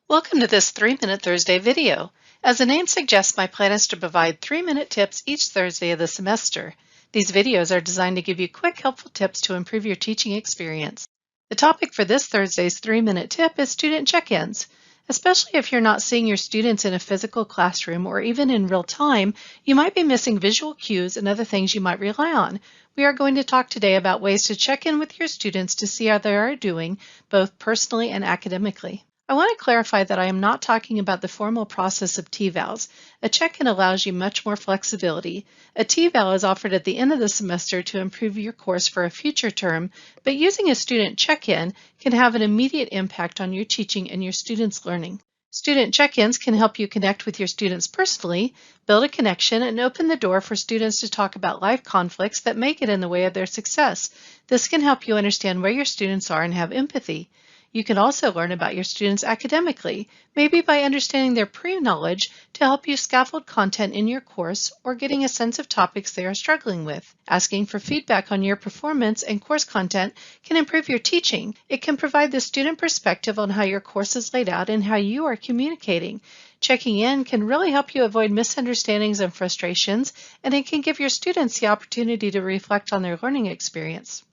Welcome to this 3-Minute Thursday video. As the name suggests, my plan is to provide 3-minute tips each Thursday of the semester. These videos are designed to give you quick, helpful tips to improve your teaching experience. The topic for this Thursday's 3-minute tip is student check-ins. Especially if you're not seeing your students in a physical classroom or even in real time, you might be missing visual cues and other things you might rely on. We are going to talk today about ways to check in with your students to see how they are doing, both personally and academically. I want to clarify that I am not talking about the formal process of T-Vals. A check-in allows you much more flexibility. A T-Val is offered at the end of the semester to improve your course for a future term, but using a student check-in can have an immediate impact on your teaching and your students' learning. Student check-ins can help you connect with your students personally, build a connection, and open the door for students to talk about life conflicts that may get in the way of their success. This can help you understand where your students are and have empathy. You can also learn about your students academically, maybe by understanding their pre-knowledge to help you scaffold content in your course or getting a sense of topics they are struggling with. Asking for feedback on your performance and course content can improve your teaching. It can provide the student perspective on how your course is laid out and how you are communicating. Checking in can really help you avoid misunderstandings and frustrations, and it can give your students the opportunity to reflect on their learning experience.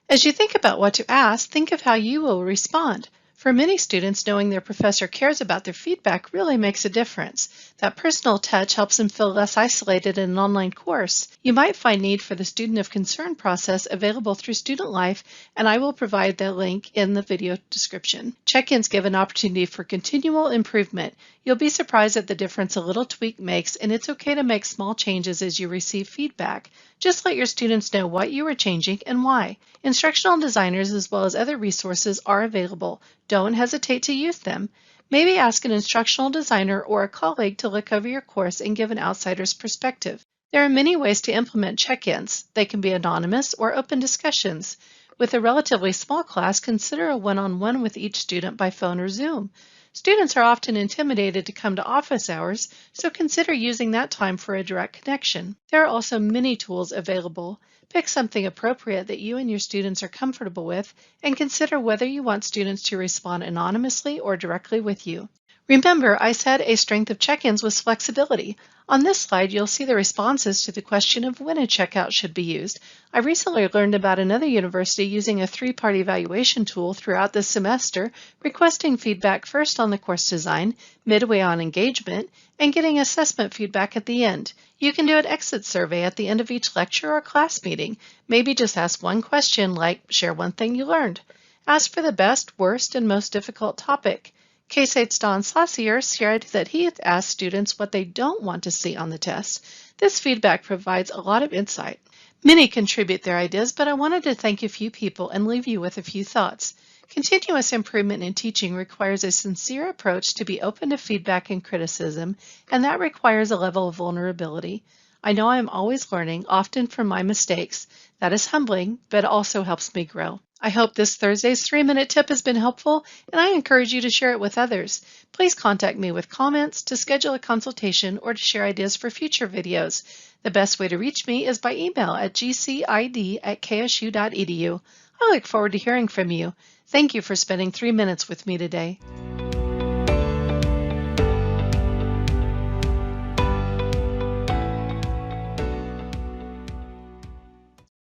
As you think about what to ask, think of how you will respond. For many students, knowing their professor cares about their feedback really makes a difference. That personal touch helps them feel less isolated in an online course. You might find need for the Student of Concern process available through Student Life, and I will provide the link in the video description. Check-ins give an opportunity for continual improvement. You'll be surprised at the difference a little tweak makes, and it's okay to make small changes as you receive feedback. Just let your students know what you are changing and why. Instructional designers as well as other resources are available. Don't hesitate to use them. Maybe ask an instructional designer or a colleague to look over your course and give an outsider's perspective. There are many ways to implement check-ins. They can be anonymous or open discussions. With a relatively small class, consider a one-on-one with each student by phone or Zoom. Students are often intimidated to come to office hours, so consider using that time for a direct connection. There are also many tools available. Pick something appropriate that you and your students are comfortable with, and consider whether you want students to respond anonymously or directly with you. Remember, I said a strength of check-ins was flexibility. On this slide, you'll see the responses to the question of when a checkout should be used. I recently learned about another university using a 3-part evaluation tool throughout the semester, requesting feedback first on the course design, midway on engagement, and getting assessment feedback at the end. You can do an exit survey at the end of each lecture or class meeting. Maybe just ask one question like, share one thing you learned. Ask for the best, worst, and most difficult topic. K-State's Don Saucier shared that he has asked students what they don't want to see on the test. This feedback provides a lot of insight. Many contribute their ideas, but I wanted to thank a few people and leave you with a few thoughts. Continuous improvement in teaching requires a sincere approach to be open to feedback and criticism, and that requires a level of vulnerability. I know I am always learning, often from my mistakes. That is humbling, but also helps me grow. I hope this Thursday's 3-minute tip has been helpful, and I encourage you to share it with others. Please contact me with comments, to schedule a consultation, or to share ideas for future videos. The best way to reach me is by email at gcid@ksu.edu. I look forward to hearing from you. Thank you for spending 3 minutes with me today.